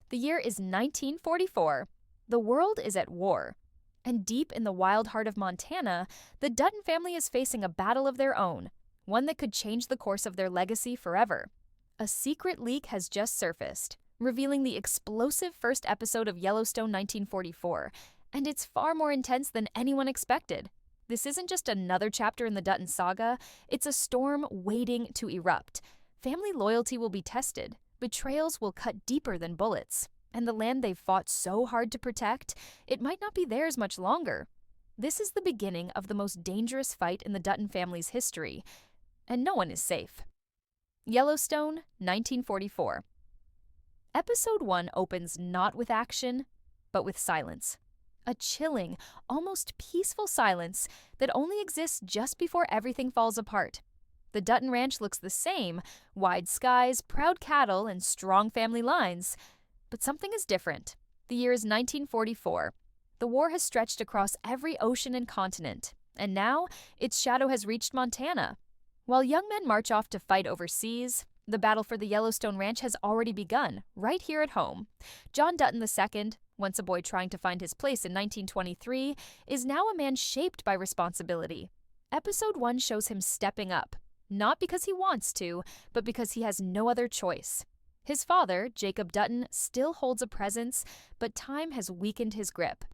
The year is 1944. The world is at war. And deep in the wild heart of Montana, the Dutton family is facing a battle of their own, one that could change the course of their legacy forever. A secret leak has just surfaced, revealing the explosive first episode of Yellowstone 1944, and it's far more intense than anyone expected. This isn't just another chapter in the Dutton saga, it's a storm waiting to erupt. Family loyalty will be tested, betrayals will cut deeper than bullets, and the land they've fought so hard to protect, it might not be theirs much longer. This is the beginning of the most dangerous fight in the Dutton family's history, and no one is safe. Yellowstone, 1944. Episode 1 opens not with action, but with silence. A chilling, almost peaceful silence that only exists just before everything falls apart. The Dutton Ranch looks the same, wide skies, proud cattle, and strong family lines. But something is different. The year is 1944. The war has stretched across every ocean and continent, and now its shadow has reached Montana. While young men march off to fight overseas, the battle for the Yellowstone Ranch has already begun, right here at home. John Dutton II, once a boy trying to find his place in 1923, is now a man shaped by responsibility. Episode 1 shows him stepping up, not because he wants to, but because he has no other choice. His father, Jacob Dutton, still holds a presence, but time has weakened his grip.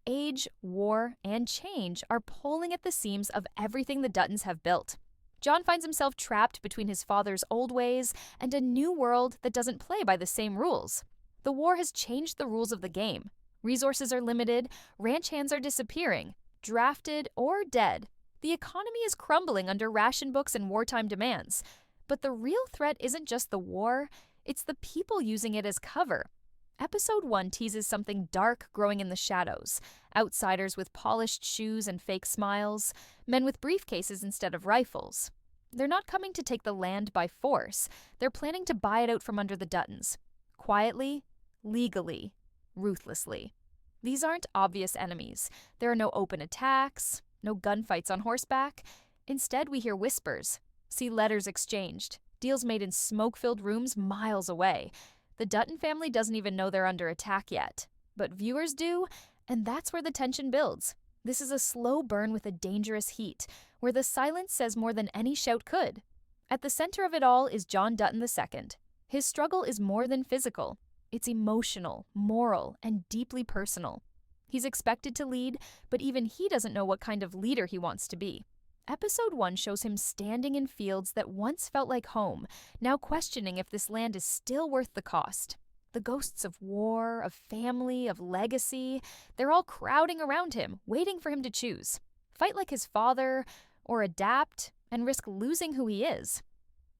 Age, war, and change are pulling at the seams of everything the Duttons have built. John finds himself trapped between his father's old ways and a new world that doesn't play by the same rules. The war has changed the rules of the game. Resources are limited, ranch hands are disappearing, drafted or dead. The economy is crumbling under ration books and wartime demands. But the real threat isn't just the war, it's the people using it as cover. Episode 1 teases something dark growing in the shadows. Outsiders with polished shoes and fake smiles, men with briefcases instead of rifles. They're not coming to take the land by force. They're planning to buy it out from under the Duttons. Quietly, legally, ruthlessly. These aren't obvious enemies. There are no open attacks, no gunfights on horseback. Instead, we hear whispers, see letters exchanged, deals made in smoke-filled rooms miles away. The Dutton family doesn't even know they're under attack yet. But viewers do, and that's where the tension builds. This is a slow burn with a dangerous heat, where the silence says more than any shout could. At the center of it all is John Dutton II. His struggle is more than physical. It's emotional, moral, and deeply personal. He's expected to lead, but even he doesn't know what kind of leader he wants to be. Episode 1 shows him standing in fields that once felt like home, now questioning if this land is still worth the cost. The ghosts of war, of family, of legacy, they're all crowding around him, waiting for him to choose. Fight like his father, or adapt and risk losing who he is.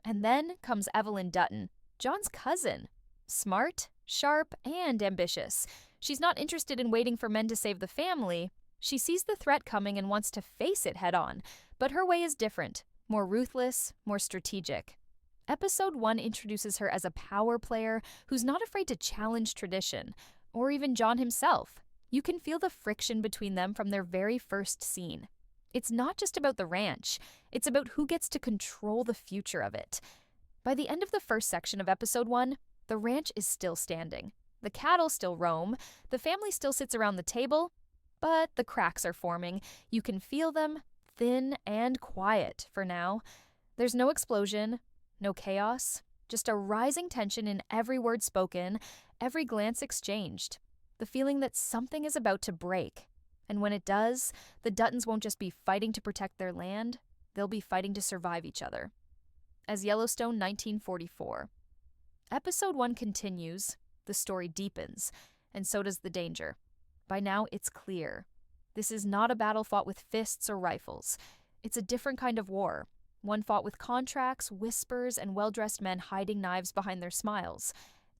And then comes Evelyn Dutton, John's cousin. Smart, sharp, and ambitious. She's not interested in waiting for men to save the family. She sees the threat coming and wants to face it head on. But her way is different, more ruthless, more strategic. Episode 1 introduces her as a power player who's not afraid to challenge tradition, or even John himself. You can feel the friction between them from their very first scene. It's not just about the ranch, it's about who gets to control the future of it. By the end of the first section of Episode 1, the ranch is still standing. The cattle still roam, the family still sits around the table, but the cracks are forming. You can feel them, thin and quiet for now. There's no explosion, no chaos, just a rising tension in every word spoken, every glance exchanged. The feeling that something is about to break. And when it does, the Duttons won't just be fighting to protect their land, they'll be fighting to survive each other. As Yellowstone 1944. Episode 1 continues, the story deepens, and so does the danger. By now, it's clear. This is not a battle fought with fists or rifles. It's a different kind of war, one fought with contracts, whispers, and well-dressed men hiding knives behind their smiles.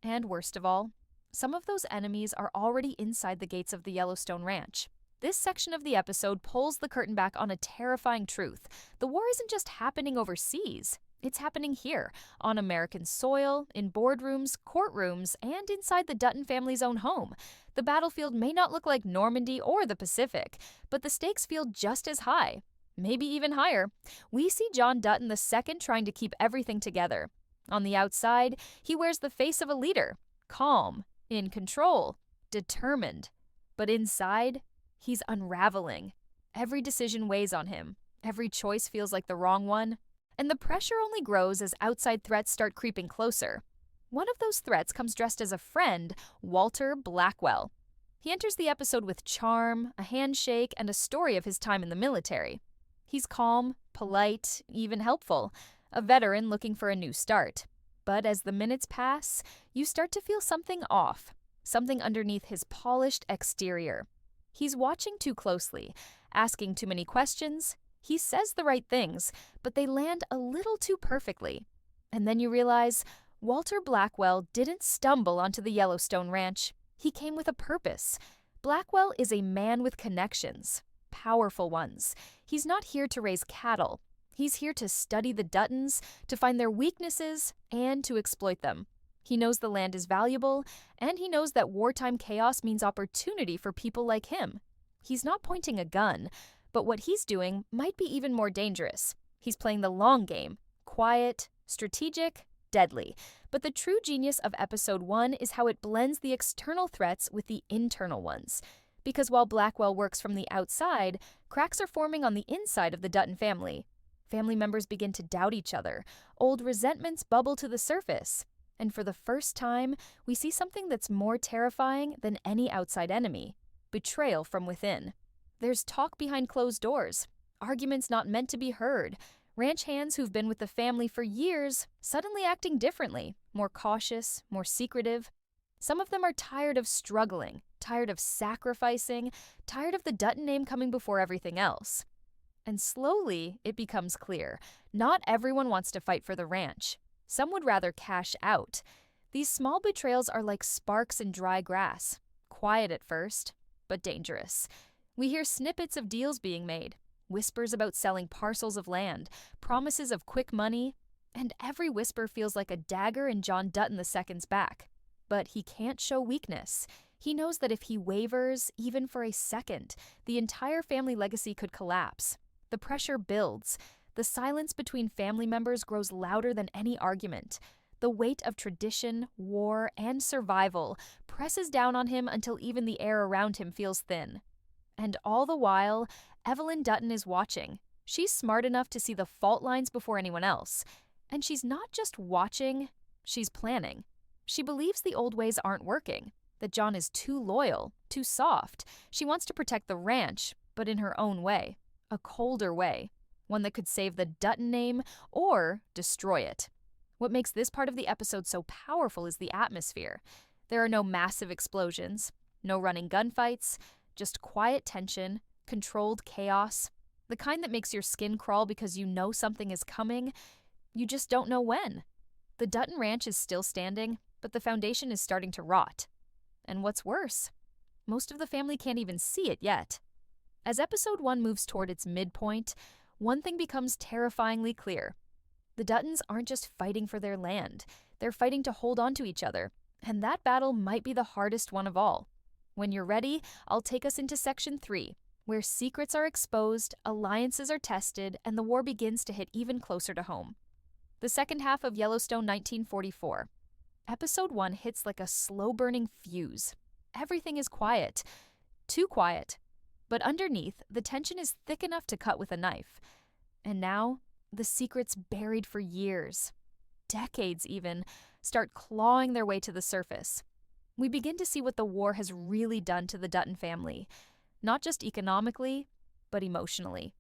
And worst of all, some of those enemies are already inside the gates of the Yellowstone Ranch. This section of the episode pulls the curtain back on a terrifying truth. The war isn't just happening overseas. It's happening here, on American soil, in boardrooms, courtrooms, and inside the Dutton family's own home. The battlefield may not look like Normandy or the Pacific, but the stakes feel just as high, maybe even higher. We see John Dutton II trying to keep everything together. On the outside, he wears the face of a leader, calm, in control, determined. But inside, he's unraveling. Every decision weighs on him. Every choice feels like the wrong one. And the pressure only grows as outside threats start creeping closer. One of those threats comes dressed as a friend, Walter Blackwell. He enters the episode with charm, a handshake, and a story of his time in the military. He's calm, polite, even helpful, a veteran looking for a new start. But as the minutes pass, you start to feel something off, something underneath his polished exterior. He's watching too closely, asking too many questions. He says the right things, but they land a little too perfectly. And then you realize Walter Blackwell didn't stumble onto the Yellowstone ranch. He came with a purpose. Blackwell is a man with connections, powerful ones. He's not here to raise cattle. He's here to study the Duttons, to find their weaknesses, and to exploit them. He knows the land is valuable, and he knows that wartime chaos means opportunity for people like him. He's not pointing a gun, but what he's doing might be even more dangerous. He's playing the long game, quiet, strategic, deadly. But the true genius of episode 1 is how it blends the external threats with the internal ones. Because while Blackwell works from the outside, cracks are forming on the inside of the Dutton family. Family members begin to doubt each other. Old resentments bubble to the surface. And for the first time, we see something that's more terrifying than any outside enemy: betrayal from within. There's talk behind closed doors, arguments not meant to be heard, ranch hands who've been with the family for years suddenly acting differently, more cautious, more secretive. Some of them are tired of struggling, tired of sacrificing, tired of the Dutton name coming before everything else. And slowly, it becomes clear, not everyone wants to fight for the ranch. Some would rather cash out. These small betrayals are like sparks in dry grass, quiet at first, but dangerous. We hear snippets of deals being made, whispers about selling parcels of land, promises of quick money, and every whisper feels like a dagger in John Dutton II's back. But he can't show weakness. He knows that if he wavers, even for a second, the entire family legacy could collapse. The pressure builds. The silence between family members grows louder than any argument. The weight of tradition, war, and survival presses down on him until even the air around him feels thin. And all the while, Evelyn Dutton is watching. She's smart enough to see the fault lines before anyone else. And she's not just watching, she's planning. She believes the old ways aren't working, that John is too loyal, too soft. She wants to protect the ranch, but in her own way, a colder way, one that could save the Dutton name or destroy it. What makes this part of the episode so powerful is the atmosphere. There are no massive explosions, no running gunfights, just quiet tension, controlled chaos, the kind that makes your skin crawl because you know something is coming, you just don't know when. The Dutton Ranch is still standing, but the foundation is starting to rot. And what's worse, most of the family can't even see it yet. As episode 1 moves toward its midpoint, one thing becomes terrifyingly clear. The Duttons aren't just fighting for their land, they're fighting to hold on to each other, and that battle might be the hardest one of all. When you're ready, I'll take us into Section 3, where secrets are exposed, alliances are tested, and the war begins to hit even closer to home. The second half of Yellowstone 1944. Episode 1 hits like a slow-burning fuse. Everything is quiet. Too quiet. But underneath, the tension is thick enough to cut with a knife. And now, the secrets buried for years, decades even, start clawing their way to the surface. We begin to see what the war has really done to the Dutton family, not just economically, but emotionally.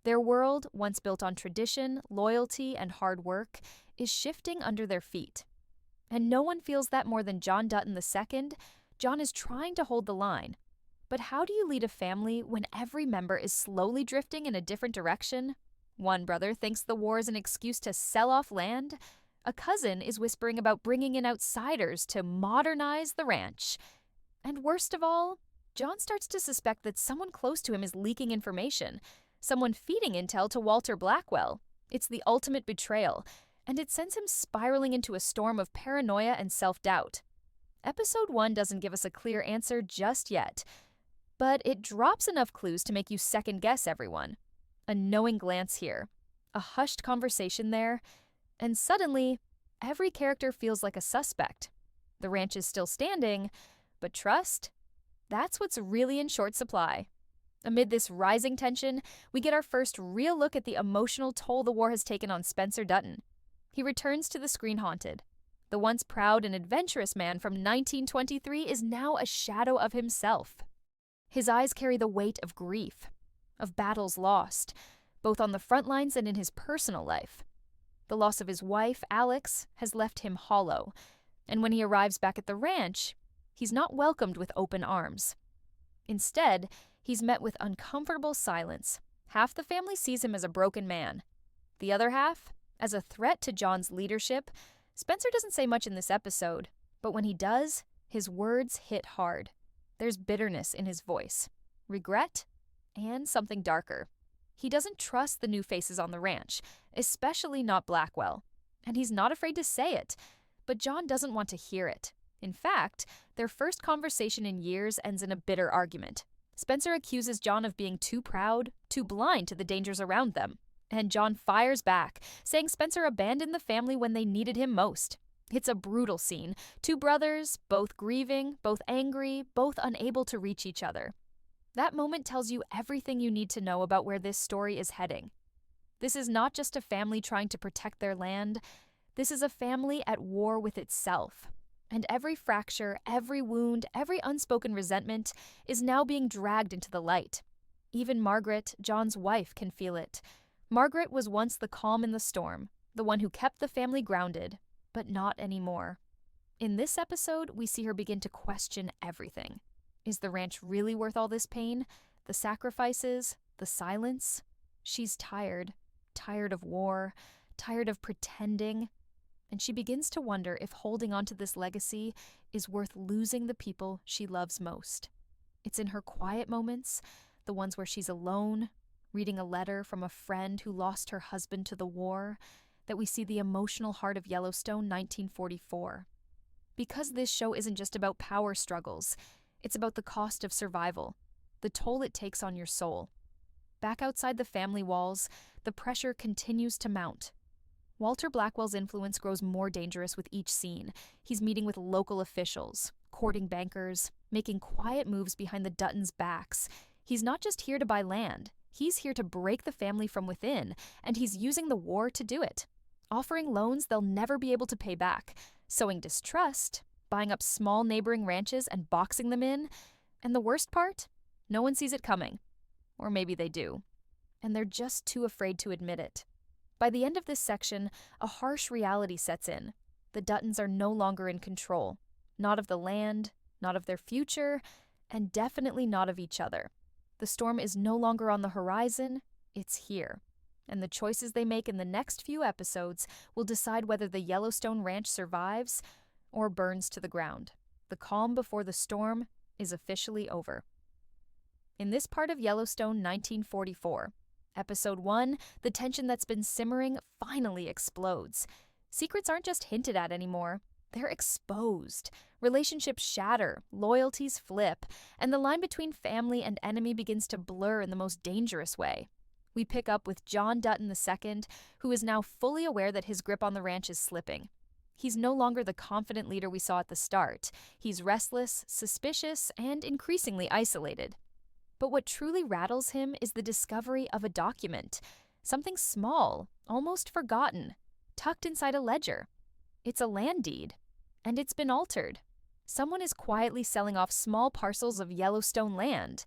Their world, once built on tradition, loyalty, and hard work, is shifting under their feet. And no one feels that more than John Dutton II. John is trying to hold the line. But how do you lead a family when every member is slowly drifting in a different direction? One brother thinks the war is an excuse to sell off land. A cousin is whispering about bringing in outsiders to modernize the ranch. And worst of all, John starts to suspect that someone close to him is leaking information, someone feeding intel to Walter Blackwell. It's the ultimate betrayal, and it sends him spiraling into a storm of paranoia and self-doubt. Episode 1 doesn't give us a clear answer just yet, but it drops enough clues to make you second-guess everyone. A knowing glance here, a hushed conversation there, and suddenly, every character feels like a suspect. The ranch is still standing, but trust? That's what's really in short supply. Amid this rising tension, we get our first real look at the emotional toll the war has taken on Spencer Dutton. He returns to the screen haunted. The once proud and adventurous man from 1923 is now a shadow of himself. His eyes carry the weight of grief, of battles lost, both on the front lines and in his personal life. The loss of his wife, Alex, has left him hollow, and when he arrives back at the ranch, he's not welcomed with open arms. Instead, he's met with uncomfortable silence. Half the family sees him as a broken man. The other half, as a threat to John's leadership. Spencer doesn't say much in this episode, but when he does, his words hit hard. There's bitterness in his voice, regret, and something darker. He doesn't trust the new faces on the ranch, especially not Blackwell, and he's not afraid to say it, but John doesn't want to hear it. In fact, their first conversation in years ends in a bitter argument. Spencer accuses John of being too proud, too blind to the dangers around them. And John fires back, saying Spencer abandoned the family when they needed him most. It's a brutal scene. Two brothers, both grieving, both angry, both unable to reach each other. That moment tells you everything you need to know about where this story is heading. This is not just a family trying to protect their land. This is a family at war with itself. And every fracture, every wound, every unspoken resentment is now being dragged into the light. Even Margaret, John's wife, can feel it. Margaret was once the calm in the storm, the one who kept the family grounded, but not anymore. In this episode, we see her begin to question everything. Is the ranch really worth all this pain? The sacrifices? The silence? She's tired of war, tired of pretending, and she begins to wonder if holding on to this legacy is worth losing the people she loves most. It's in her quiet moments, the ones where she's alone, reading a letter from a friend who lost her husband to the war, that we see the emotional heart of Yellowstone 1944. Because this show isn't just about power struggles, it's about the cost of survival, the toll it takes on your soul. Back outside the family walls, the pressure continues to mount. Walter Blackwell's influence grows more dangerous with each scene. He's meeting with local officials, courting bankers, making quiet moves behind the Duttons' backs. He's not just here to buy land. He's here to break the family from within, and he's using the war to do it. Offering loans they'll never be able to pay back, sowing distrust, buying up small neighboring ranches and boxing them in. And the worst part? No one sees it coming. Or maybe they do. And they're just too afraid to admit it. By the end of this section, a harsh reality sets in. The Duttons are no longer in control. Not of the land, not of their future, and definitely not of each other. The storm is no longer on the horizon, it's here. And the choices they make in the next few episodes will decide whether the Yellowstone Ranch survives or burns to the ground. The calm before the storm is officially over. In this part of Yellowstone 1944, Episode 1, the tension that's been simmering finally explodes. Secrets aren't just hinted at anymore. They're exposed. Relationships shatter, loyalties flip, and the line between family and enemy begins to blur in the most dangerous way. We pick up with John Dutton II, who is now fully aware that his grip on the ranch is slipping. He's no longer the confident leader we saw at the start. He's restless, suspicious, and increasingly isolated. But what truly rattles him is the discovery of a document, something small, almost forgotten, tucked inside a ledger. It's a land deed, and it's been altered. Someone is quietly selling off small parcels of Yellowstone land.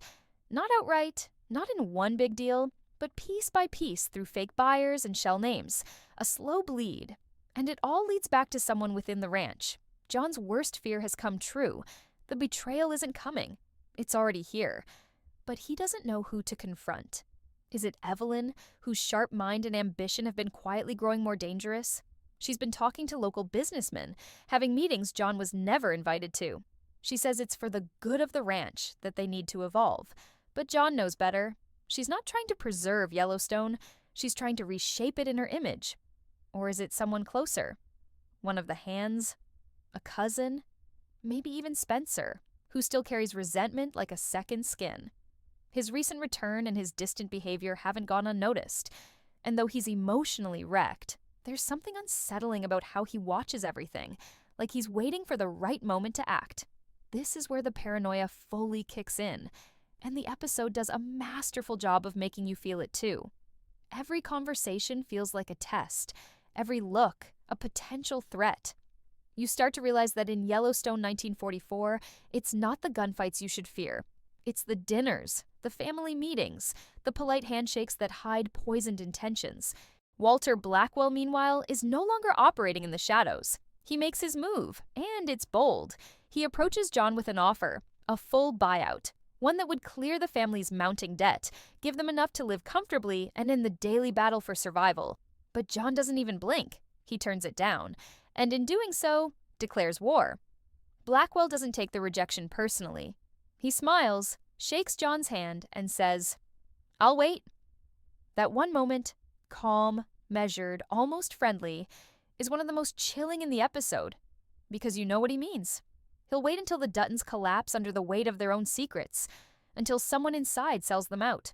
Not outright, not in one big deal, but piece by piece through fake buyers and shell names. A slow bleed. And it all leads back to someone within the ranch. John's worst fear has come true. The betrayal isn't coming. It's already here. But he doesn't know who to confront. Is it Evelyn, whose sharp mind and ambition have been quietly growing more dangerous? She's been talking to local businessmen, having meetings John was never invited to. She says it's for the good of the ranch that they need to evolve. But John knows better. She's not trying to preserve Yellowstone. She's trying to reshape it in her image. Or is it someone closer? One of the hands? A cousin? Maybe even Spencer, who still carries resentment like a second skin. His recent return and his distant behavior haven't gone unnoticed. And though he's emotionally wrecked, there's something unsettling about how he watches everything, like he's waiting for the right moment to act. This is where the paranoia fully kicks in, and the episode does a masterful job of making you feel it too. Every conversation feels like a test, every look a potential threat. You start to realize that in Yellowstone 1944, it's not the gunfights you should fear. It's the dinners, the family meetings, the polite handshakes that hide poisoned intentions. Walter Blackwell, meanwhile, is no longer operating in the shadows. He makes his move, and it's bold. He approaches John with an offer, a full buyout, one that would clear the family's mounting debt, give them enough to live comfortably and in the daily battle for survival. But John doesn't even blink. He turns it down, and in doing so, declares war. Blackwell doesn't take the rejection personally. He smiles, shakes John's hand, and says, "I'll wait." That one moment, calm, measured, almost friendly, is one of the most chilling in the episode, because you know what he means. He'll wait until the Duttons collapse under the weight of their own secrets, until someone inside sells them out.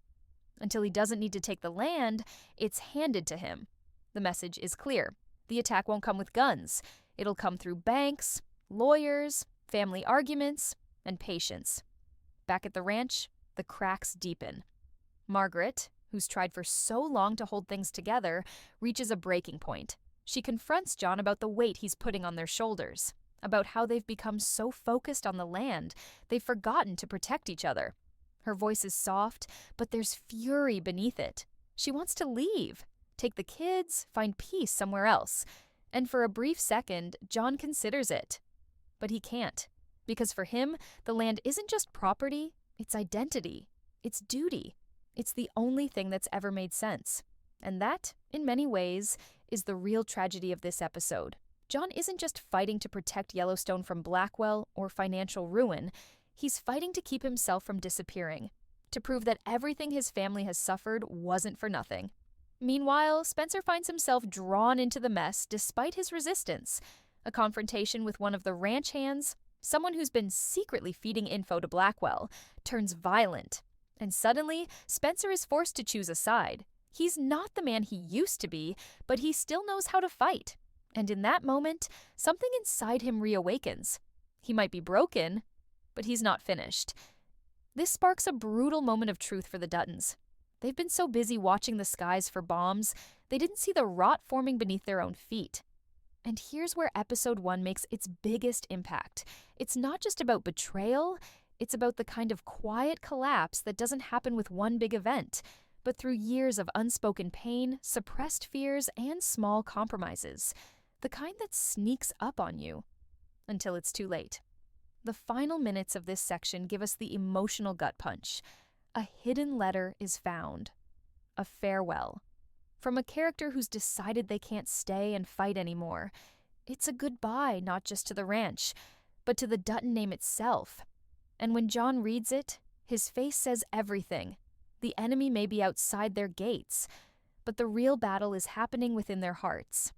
Until he doesn't need to take the land, it's handed to him. The message is clear. The attack won't come with guns. It'll come through banks, lawyers, family arguments, and patience. Back at the ranch, the cracks deepen. Margaret, who's tried for so long to hold things together, reaches a breaking point. She confronts John about the weight he's putting on their shoulders, about how they've become so focused on the land, they've forgotten to protect each other. Her voice is soft, but there's fury beneath it. She wants to leave, take the kids, find peace somewhere else. And for a brief second, John considers it. But he can't, because for him, the land isn't just property, it's identity, it's duty. It's the only thing that's ever made sense. And that, in many ways, is the real tragedy of this episode. John isn't just fighting to protect Yellowstone from Blackwell or financial ruin. He's fighting to keep himself from disappearing, to prove that everything his family has suffered wasn't for nothing. Meanwhile, Spencer finds himself drawn into the mess despite his resistance. A confrontation with one of the ranch hands, someone who's been secretly feeding info to Blackwell, turns violent. And suddenly, Spencer is forced to choose a side. He's not the man he used to be, but he still knows how to fight. And in that moment, something inside him reawakens. He might be broken, but he's not finished. This sparks a brutal moment of truth for the Duttons. They've been so busy watching the skies for bombs, they didn't see the rot forming beneath their own feet. And here's where episode 1 makes its biggest impact. It's not just about betrayal, it's about the kind of quiet collapse that doesn't happen with one big event, but through years of unspoken pain, suppressed fears, and small compromises. The kind that sneaks up on you until it's too late. The final minutes of this section give us the emotional gut punch. A hidden letter is found. A farewell. From a character who's decided they can't stay and fight anymore. It's a goodbye not just to the ranch, but to the Dutton name itself. And when John reads it, his face says everything. The enemy may be outside their gates, but the real battle is happening within their hearts.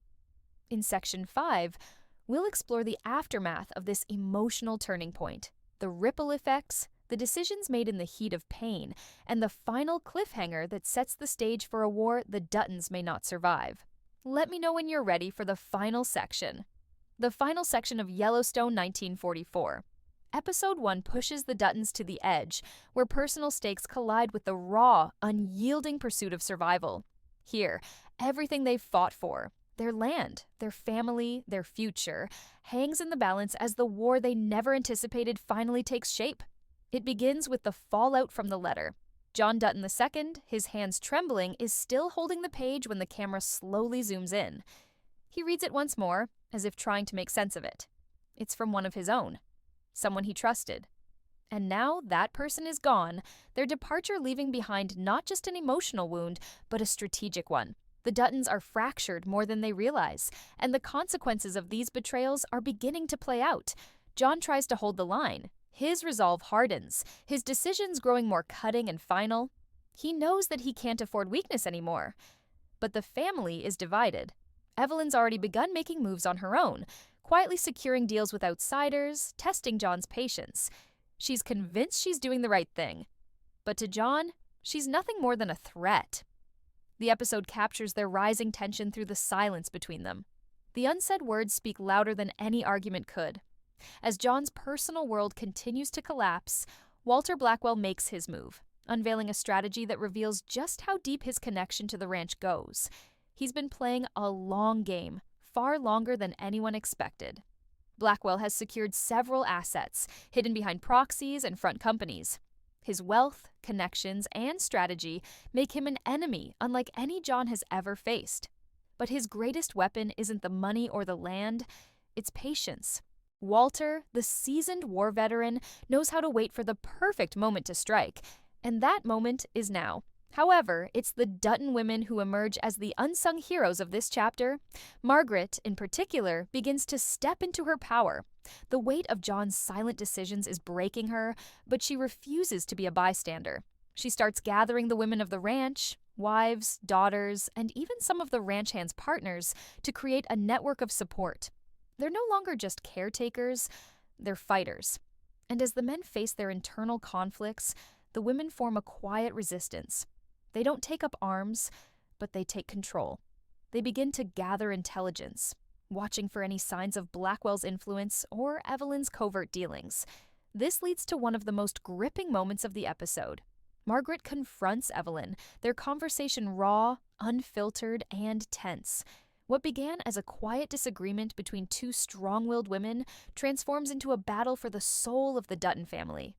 In Section 5, we'll explore the aftermath of this emotional turning point, the ripple effects, the decisions made in the heat of pain, and the final cliffhanger that sets the stage for a war the Duttons may not survive. Let me know when you're ready for the final section. The final section of Yellowstone 1944. Episode 1 pushes the Duttons to the edge, where personal stakes collide with the raw, unyielding pursuit of survival. Here, everything they've fought for, their land, their family, their future, hangs in the balance as the war they never anticipated finally takes shape. It begins with the fallout from the letter. John Dutton II, his hands trembling, is still holding the page when the camera slowly zooms in. He reads it once more, as if trying to make sense of it. It's from one of his own, someone he trusted. And now that person is gone, their departure leaving behind not just an emotional wound, but a strategic one. The Duttons are fractured more than they realize, and the consequences of these betrayals are beginning to play out. John tries to hold the line. His resolve hardens, his decisions growing more cutting and final. He knows that he can't afford weakness anymore. But the family is divided. Evelyn's already begun making moves on her own, quietly securing deals with outsiders, testing John's patience. She's convinced she's doing the right thing. But to John, she's nothing more than a threat. The episode captures their rising tension through the silence between them. The unsaid words speak louder than any argument could. As John's personal world continues to collapse, Walter Blackwell makes his move, unveiling a strategy that reveals just how deep his connection to the ranch goes. He's been playing a long game, far longer than anyone expected. Blackwell has secured several assets, hidden behind proxies and front companies. His wealth, connections, and strategy make him an enemy unlike any John has ever faced. But his greatest weapon isn't the money or the land, it's patience. Walter, the seasoned war veteran, knows how to wait for the perfect moment to strike, and that moment is now. However, it's the Dutton women who emerge as the unsung heroes of this chapter. Margaret, in particular, begins to step into her power. The weight of John's silent decisions is breaking her, but she refuses to be a bystander. She starts gathering the women of the ranch, wives, daughters, and even some of the ranch hands' partners to create a network of support. They're no longer just caretakers, they're fighters. And as the men face their internal conflicts, the women form a quiet resistance. They don't take up arms, but they take control. They begin to gather intelligence, watching for any signs of Blackwell's influence or Evelyn's covert dealings. This leads to one of the most gripping moments of the episode. Margaret confronts Evelyn, their conversation raw, unfiltered, and tense. What began as a quiet disagreement between two strong-willed women transforms into a battle for the soul of the Dutton family.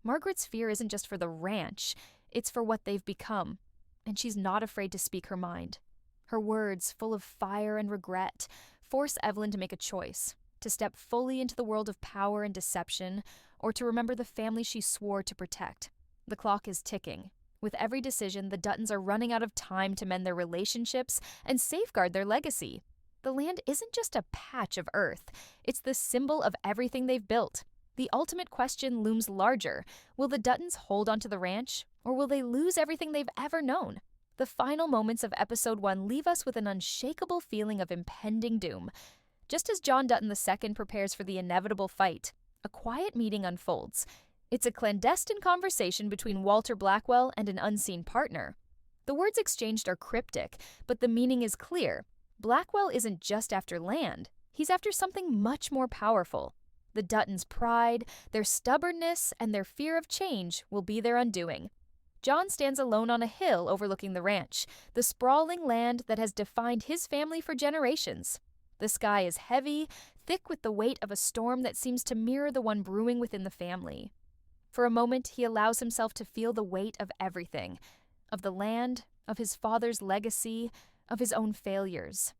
Margaret's fear isn't just for the ranch, it's for what they've become, and she's not afraid to speak her mind. Her words, full of fire and regret, force Evelyn to make a choice, to step fully into the world of power and deception, or to remember the family she swore to protect. The clock is ticking. With every decision, the Duttons are running out of time to mend their relationships and safeguard their legacy. The land isn't just a patch of earth, it's the symbol of everything they've built. The ultimate question looms larger. Will the Duttons hold onto the ranch, or will they lose everything they've ever known? The final moments of Episode 1 leave us with an unshakable feeling of impending doom. Just as John Dutton II prepares for the inevitable fight, a quiet meeting unfolds. It's a clandestine conversation between Walter Blackwell and an unseen partner. The words exchanged are cryptic, but the meaning is clear. Blackwell isn't just after land. He's after something much more powerful. The Duttons' pride, their stubbornness, and their fear of change will be their undoing. John stands alone on a hill overlooking the ranch, the sprawling land that has defined his family for generations. The sky is heavy, thick with the weight of a storm that seems to mirror the one brewing within the family. For a moment, he allows himself to feel the weight of everything, of the land, of his father's legacy, of his own failures.